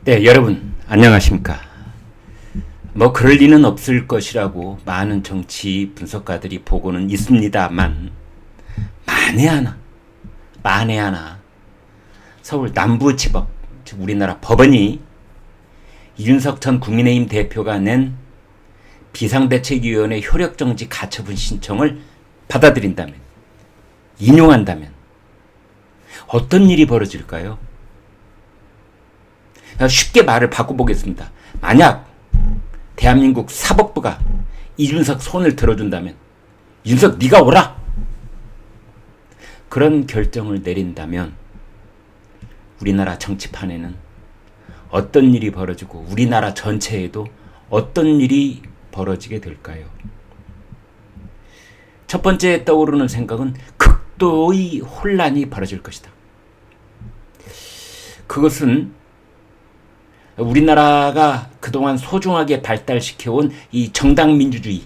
네, 여러분 안녕하십니까? 그럴 리는 없을 것이라고 많은 정치 분석가들이 보고는 있습니다만 만에 하나 서울 남부지법, 즉 우리나라 법원이 이준석 전 국민의힘 대표가 낸 비상대책위원회 효력정지 가처분 신청을 받아들인다면, 인용한다면 어떤 일이 벌어질까요? 쉽게 말을 바꿔보겠습니다. 만약 대한민국 사법부가 이준석 손을 들어준다면, 이준석 네가 오라! 그런 결정을 내린다면 우리나라 정치판에는 어떤 일이 벌어지고 우리나라 전체에도 어떤 일이 벌어지게 될까요? 첫 번째 떠오르는 생각은 극도의 혼란이 벌어질 것이다. 그것은 우리나라가 그동안 소중하게 발달시켜온 이 정당민주주의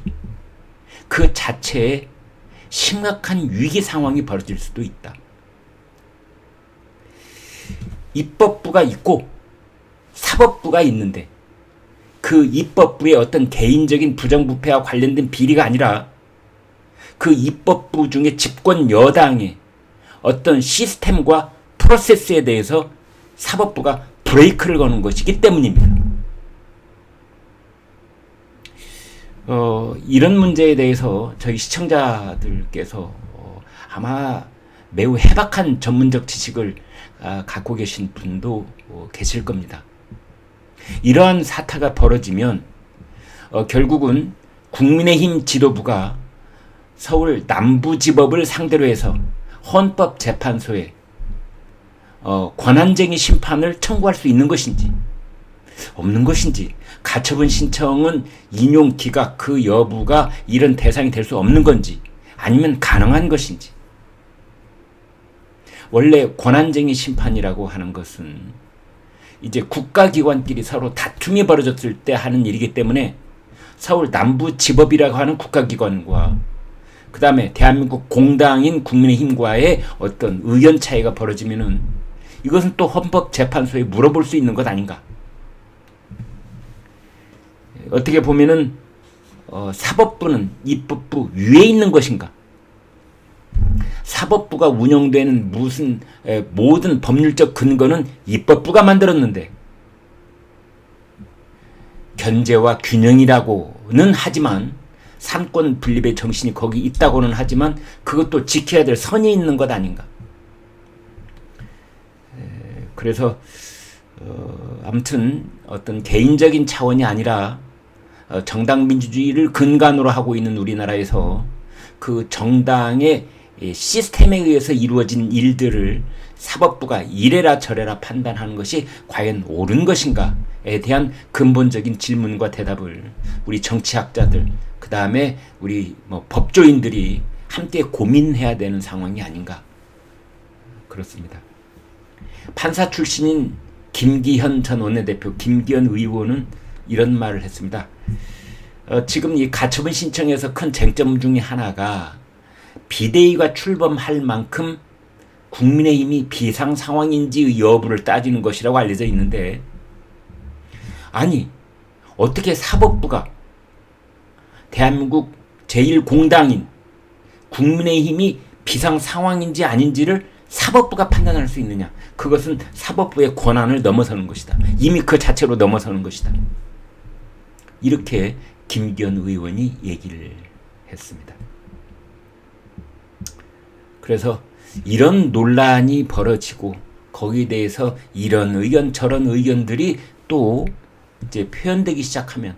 그 자체에 심각한 위기 상황이 벌어질 수도 있다. 입법부가 있고 사법부가 있는데 그 입법부의 어떤 개인적인 부정부패와 관련된 비리가 아니라 그 입법부 중에 집권 여당의 어떤 시스템과 프로세스에 대해서 사법부가 브레이크를 거는 것이기 때문입니다. 이런 문제에 대해서 저희 시청자들께서 아마 매우 해박한 전문적 지식을 갖고 계신 분도 계실 겁니다. 이러한 사태가 벌어지면 결국은 국민의힘 지도부가 서울 남부지법을 상대로 해서 헌법재판소에 권한쟁의 심판을 청구할 수 있는 것인지 없는 것인지, 가처분 신청은 인용 기각 그 여부가 이런 대상이 될 수 없는 건지 아니면 가능한 것인지. 원래 권한쟁의 심판이라고 하는 것은 이제 국가기관끼리 서로 다툼이 벌어졌을 때 하는 일이기 때문에 서울 남부지법이라고 하는 국가기관과 그 다음에 대한민국 공당인 국민의힘과의 어떤 의견 차이가 벌어지면은 이것은 또 헌법재판소에 물어볼 수 있는 것 아닌가. 어떻게 보면은 사법부는 입법부 위에 있는 것인가. 사법부가 운영되는 모든 법률적 근거는 입법부가 만들었는데 견제와 균형이라고는 하지만 삼권 분립의 정신이 거기 있다고는 하지만 그것도 지켜야 될 선이 있는 것 아닌가. 그래서 아무튼 어떤 개인적인 차원이 아니라 정당민주주의를 근간으로 하고 있는 우리나라에서 그 정당의 시스템에 의해서 이루어진 일들을 사법부가 이래라 저래라 판단하는 것이 과연 옳은 것인가에 대한 근본적인 질문과 대답을 우리 정치학자들, 그 다음에 우리 법조인들이 함께 고민해야 되는 상황이 아닌가. 그렇습니다. 판사 출신인 김기현 전 원내대표, 김기현 의원은 이런 말을 했습니다. 지금 이 가처분 신청에서 큰 쟁점 중에 하나가 비대위가 출범할 만큼 국민의힘이 비상 상황인지 여부를 따지는 것이라고 알려져 있는데, 아니 어떻게 사법부가 대한민국 제1공당인 국민의힘이 비상 상황인지 아닌지를 사법부가 판단할 수 있느냐. 그것은 사법부의 권한을 넘어서는 것이다. 이미 그 자체로 넘어서는 것이다. 이렇게 김기현 의원이 얘기를 했습니다. 그래서 이런 논란이 벌어지고 거기에 대해서 이런 의견 저런 의견들이 또 이제 표현되기 시작하면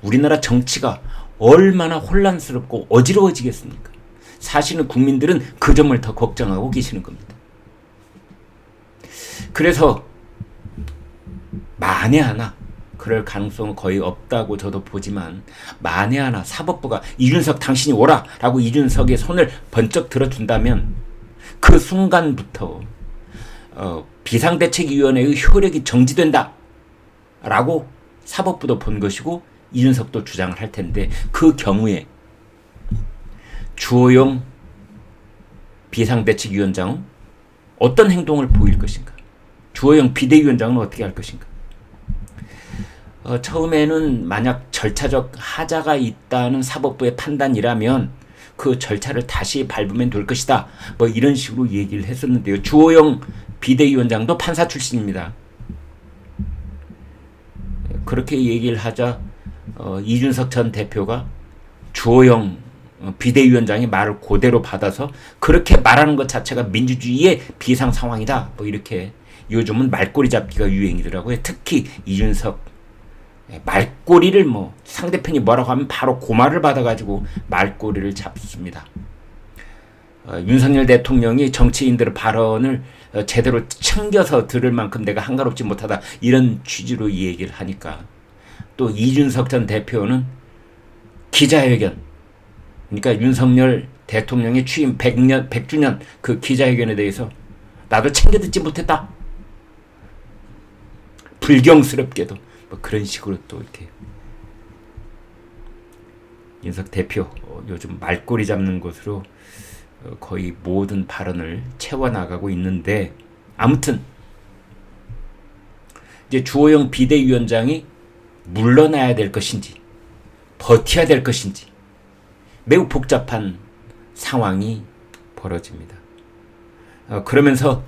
우리나라 정치가 얼마나 혼란스럽고 어지러워지겠습니까? 사실은 국민들은 그 점을 더 걱정하고 계시는 겁니다. 그래서 만에 하나, 그럴 가능성은 거의 없다고 저도 보지만 만에 하나 사법부가 이준석 당신이 오라 라고 이준석의 손을 번쩍 들어준다면 그 순간부터 비상대책위원회의 효력이 정지된다 라고 사법부도 본 것이고 이준석도 주장을 할 텐데, 그 경우에 주호영 비상대책위원장은 어떤 행동을 보일 것인가? 주호영 비대위원장은 어떻게 할 것인가? 처음에는 만약 절차적 하자가 있다는 사법부의 판단이라면 그 절차를 다시 밟으면 될 것이다. 뭐 이런 식으로 얘기를 했었는데요. 주호영 비대위원장도 판사 출신입니다. 그렇게 얘기를 하자 이준석 전 대표가 주호영 비대위원장의 말을 그대로 받아서 그렇게 말하는 것 자체가 민주주의의 비상 상황이다. 뭐 이렇게 요즘은 말꼬리 잡기가 유행이더라고요. 특히 이준석 말꼬리를 뭐 상대편이 뭐라고 하면 바로 그 말을 받아가지고 말꼬리를 잡습니다. 윤석열 대통령이 정치인들의 발언을 제대로 챙겨서 들을 만큼 내가 한가롭지 못하다 이런 취지로 이 얘기를 하니까 또 이준석 전 대표는 기자회견 그러니까 윤석열 대통령의 취임 100주년 그 기자회견에 대해서 나도 챙겨 듣지 못했다. 불경스럽게도 뭐 그런 식으로 또 이렇게 윤석 대표 요즘 말꼬리 잡는 것으로 거의 모든 발언을 채워나가고 있는데 아무튼 이제 주호영 비대위원장이 물러나야 될 것인지 버텨야 될 것인지 매우 복잡한 상황이 벌어집니다. 그러면서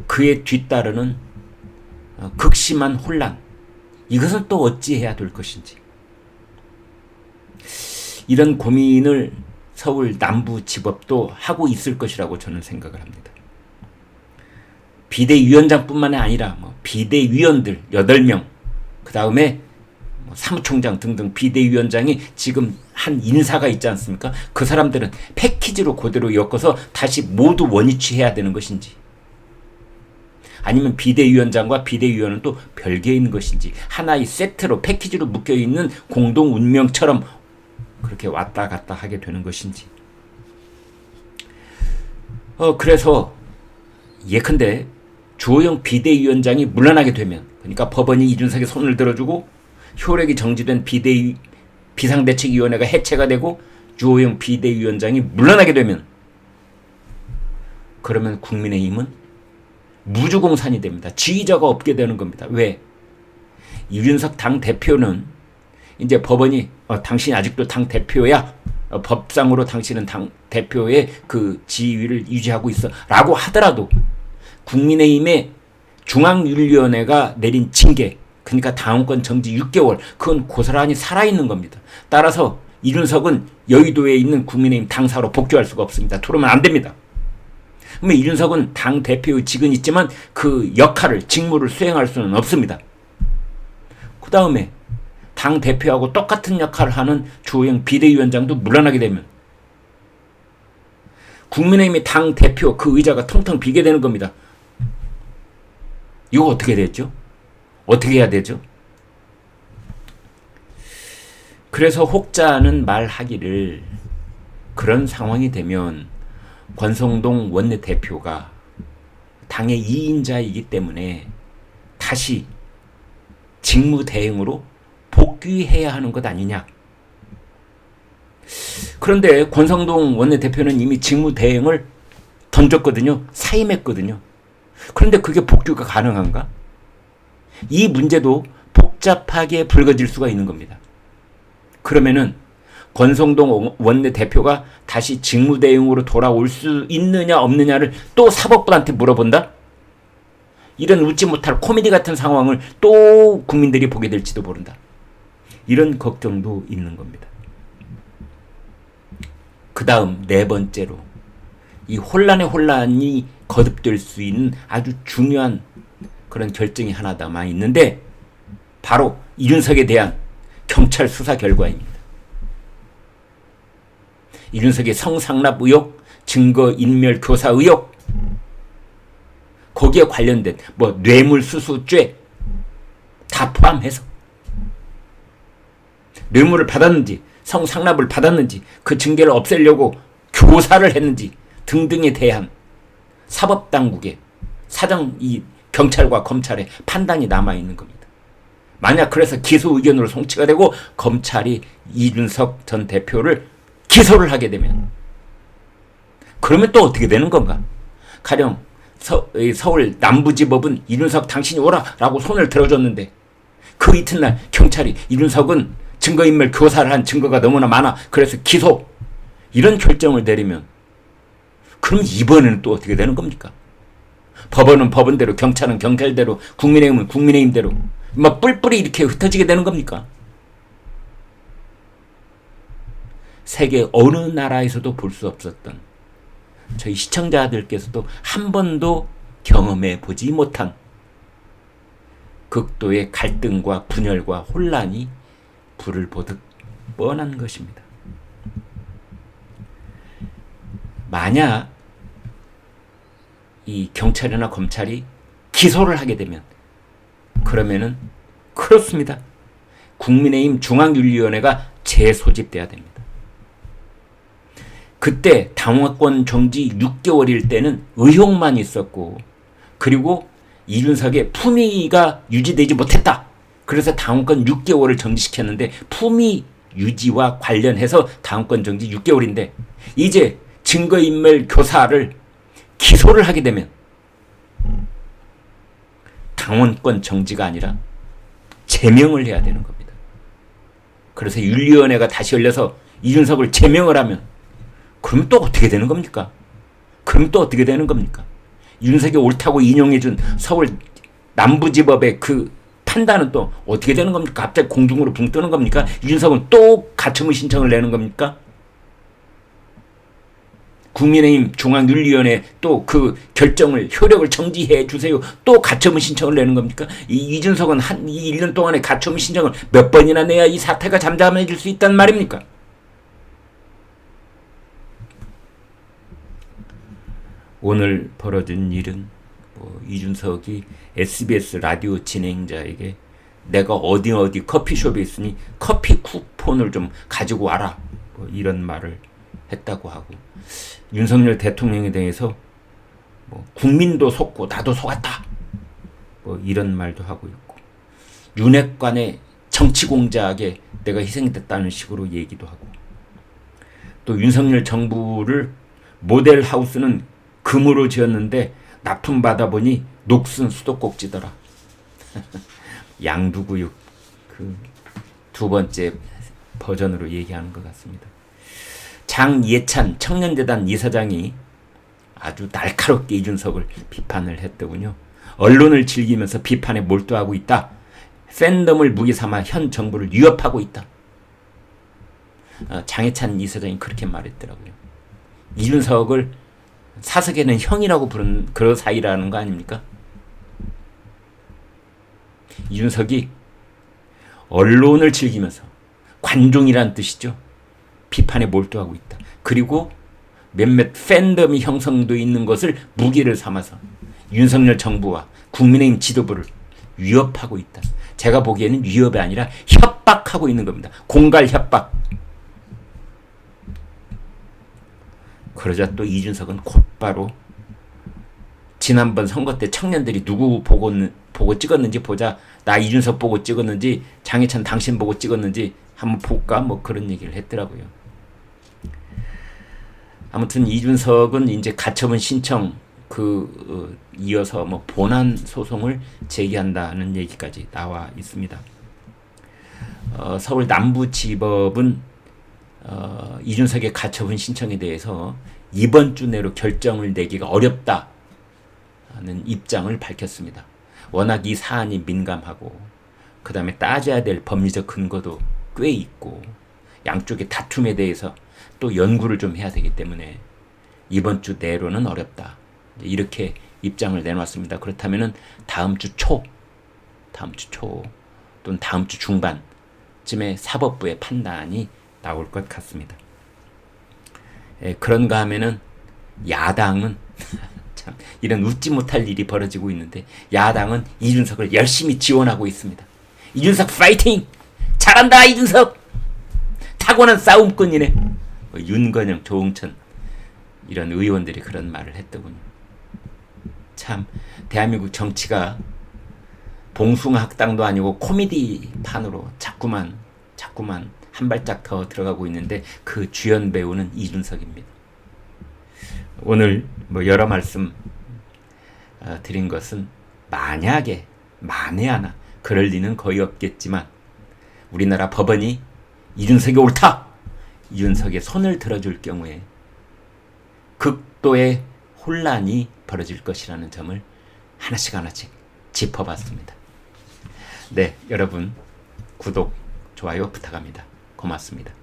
그에 뒤따르는 극심한 혼란 이것은 또 어찌해야 될 것인지 이런 고민을 서울 남부지법도 하고 있을 것이라고 저는 생각을 합니다. 비대위원장뿐만 아니라 비대위원들 8명 그 다음에 사무총장 등등 비대위원장이 지금 한 인사가 있지 않습니까? 그 사람들은 패키지로 그대로 엮어서 다시 모두 원위치해야 되는 것인지 아니면 비대위원장과 비대위원은 또 별개에 있는 것인지 하나의 세트로 패키지로 묶여있는 공동 운명처럼 그렇게 왔다 갔다 하게 되는 것인지 그래서 예컨대 주호영 비대위원장이 물러나게 되면 그러니까 법원이 이준석의 손을 들어주고 효력이 정지된 비상대책위원회가 해체가 되고 주호영 비대위원장이 물러나게 되면 그러면 국민의힘은 무주공산이 됩니다. 지휘자가 없게 되는 겁니다. 왜? 이준석 당대표는 이제 법원이 당신이 아직도 당대표야 법상으로 당신은 당대표의 그 지위를 유지하고 있어 라고 하더라도 국민의힘의 중앙윤리위원회가 내린 징계 그러니까 당원권 정지 6개월 그건 고스란히 살아있는 겁니다. 따라서 이준석은 여의도에 있는 국민의힘 당사로 복귀할 수가 없습니다. 그러면 안 됩니다. 그러면 이준석은 당대표의 직은 있지만 그 역할을 직무를 수행할 수는 없습니다. 그 다음에 당대표하고 똑같은 역할을 하는 주호영 비대위원장도 물러나게 되면 국민의힘의 당대표 그 의자가 텅텅 비게 되는 겁니다. 이거 어떻게 됐죠? 어떻게 해야 되죠? 그래서 혹자는 말하기를 그런 상황이 되면 권성동 원내대표가 당의 2인자이기 때문에 다시 직무대행으로 복귀해야 하는 것 아니냐. 그런데 권성동 원내대표는 이미 직무대행을 던졌거든요. 사임했거든요. 그런데 그게 복귀가 가능한가? 이 문제도 복잡하게 불거질 수가 있는 겁니다. 그러면은 권성동 원내대표가 다시 직무대행으로 돌아올 수 있느냐 없느냐를 또 사법부한테 물어본다? 이런 웃지 못할 코미디 같은 상황을 또 국민들이 보게 될지도 모른다. 이런 걱정도 있는 겁니다. 그 다음 네 번째로 이 혼란이 거듭될 수 있는 아주 중요한 그런 결정이 하나 남아 있는데 바로 이준석에 대한 경찰 수사 결과입니다. 이준석의 성상납 의혹, 증거인멸 교사 의혹, 거기에 관련된 뇌물수수죄 다 포함해서 뇌물을 받았는지 성상납을 받았는지 그 징계를 없애려고 교사를 했는지 등등에 대한 사법당국의 이 경찰과 검찰의 판단이 남아있는 겁니다. 만약 그래서 기소 의견으로 송치가 되고 검찰이 이준석 전 대표를 기소를 하게 되면 그러면 또 어떻게 되는 건가? 가령 서울 남부지법은 이준석 당신이 오라 라고 손을 들어줬는데 그 이튿날 경찰이 이준석은 증거인멸 교사를 한 증거가 너무나 많아 그래서 기소 이런 결정을 내리면 그럼 이번에는 또 어떻게 되는 겁니까? 법원은 법원대로 경찰은 경찰대로 국민의힘은 국민의힘대로 막 뿔뿔이 이렇게 흩어지게 되는 겁니까? 세계 어느 나라에서도 볼 수 없었던 저희 시청자들께서도 한 번도 경험해 보지 못한 극도의 갈등과 분열과 혼란이 불을 보듯 뻔한 것입니다. 만약 이 경찰이나 검찰이 기소를 하게 되면 그러면은 그렇습니다. 국민의힘 중앙윤리위원회가 재소집돼야 됩니다. 그때 당원권 정지 6개월일 때는 의혹만 있었고 그리고 이준석의 품위가 유지되지 못했다. 그래서 당원권 6개월을 정지시켰는데 품위 유지와 관련해서 당원권 정지 6개월인데 이제 증거인멸 교사를 기소를 하게 되면 당원권 정지가 아니라 제명을 해야 되는 겁니다. 그래서 윤리위원회가 다시 열려서 이준석을 제명을 하면 그럼 또 어떻게 되는 겁니까? 그럼 또 어떻게 되는 겁니까? 이준석이 옳다고 인용해준 서울 남부지법의 그 판단은 또 어떻게 되는 겁니까? 갑자기 공중으로 붕 뜨는 겁니까? 이준석은 또 가처분 신청을 내는 겁니까? 국민의힘 중앙윤리위원회 또 그 결정을 효력을 정지해 주세요. 또 가처분 신청을 내는 겁니까? 이준석은 이 1년 동안에 가처분 신청을 몇 번이나 내야 이 사태가 잠잠해질 수 있단 말입니까? 오늘 벌어진 일은 이준석이 SBS 라디오 진행자에게 내가 어디 커피숍에 있으니 커피 쿠폰을 좀 가지고 와라 이런 말을 했다고 하고 윤석열 대통령에 대해서 국민도 속고 나도 속았다 이런 말도 하고 있고 윤핵관의 정치 공작에 내가 희생됐다는 식으로 얘기도 하고 또 윤석열 정부를 모델 하우스는 금으로 지었는데 납품 받아보니 녹슨 수도꼭지더라. 양두구육 그 두 번째 버전으로 얘기하는 것 같습니다. 장예찬 청년재단 이사장이 아주 날카롭게 이준석을 비판을 했더군요. 언론을 즐기면서 비판에 몰두하고 있다. 팬덤을 무기 삼아 현 정부를 위협하고 있다. 장예찬 이사장이 그렇게 말했더라고요. 이준석을 사석에는 형이라고 부르는 그런 사이라는 거 아닙니까? 이준석이 언론을 즐기면서 관종이란 뜻이죠. 비판에 몰두하고 있다. 그리고 몇몇 팬덤이 형성되어 있는 것을 무기를 삼아서 윤석열 정부와 국민의힘 지도부를 위협하고 있다. 제가 보기에는 위협이 아니라 협박하고 있는 겁니다. 공갈 협박. 그러자 또 이준석은 곧바로 지난번 선거 때 청년들이 누구 보고 찍었는지 보자. 나 이준석 보고 찍었는지 장해찬 당신 보고 찍었는지 한번 볼까? 그런 얘기를 했더라고요. 아무튼 이준석은 이제 가처분 신청 이어서 본안 소송을 제기한다는 얘기까지 나와 있습니다. 서울 남부지법은 이준석의 가처분 신청에 대해서 이번 주 내로 결정을 내기가 어렵다는 입장을 밝혔습니다. 워낙 이 사안이 민감하고 그 다음에 따져야 될 법리적 근거도 꽤 있고 양쪽의 다툼에 대해서 또 연구를 좀 해야 되기 때문에 이번 주 내로는 어렵다. 이렇게 입장을 내놨습니다. 그렇다면 다음 주 초 또는 다음 주 중반쯤에 사법부의 판단이 나올 것 같습니다. 그런가 하면은 야당은 참 이런 웃지 못할 일이 벌어지고 있는데 야당은 이준석을 열심히 지원하고 있습니다. 이준석 파이팅! 잘한다 이준석! 타고난 싸움꾼이네. 윤건영, 조응천 이런 의원들이 그런 말을 했더군요. 참 대한민국 정치가 봉숭아 학당도 아니고 코미디판으로 자꾸만 한 발짝 더 들어가고 있는데 그 주연 배우는 이준석입니다. 오늘 여러 말씀 드린 것은 만에 하나 그럴 리는 거의 없겠지만 우리나라 법원이 이준석이 옳다! 이준석의 손을 들어줄 경우에 극도의 혼란이 벌어질 것이라는 점을 하나씩 짚어봤습니다. 네, 여러분 구독, 좋아요 부탁합니다. 고맙습니다.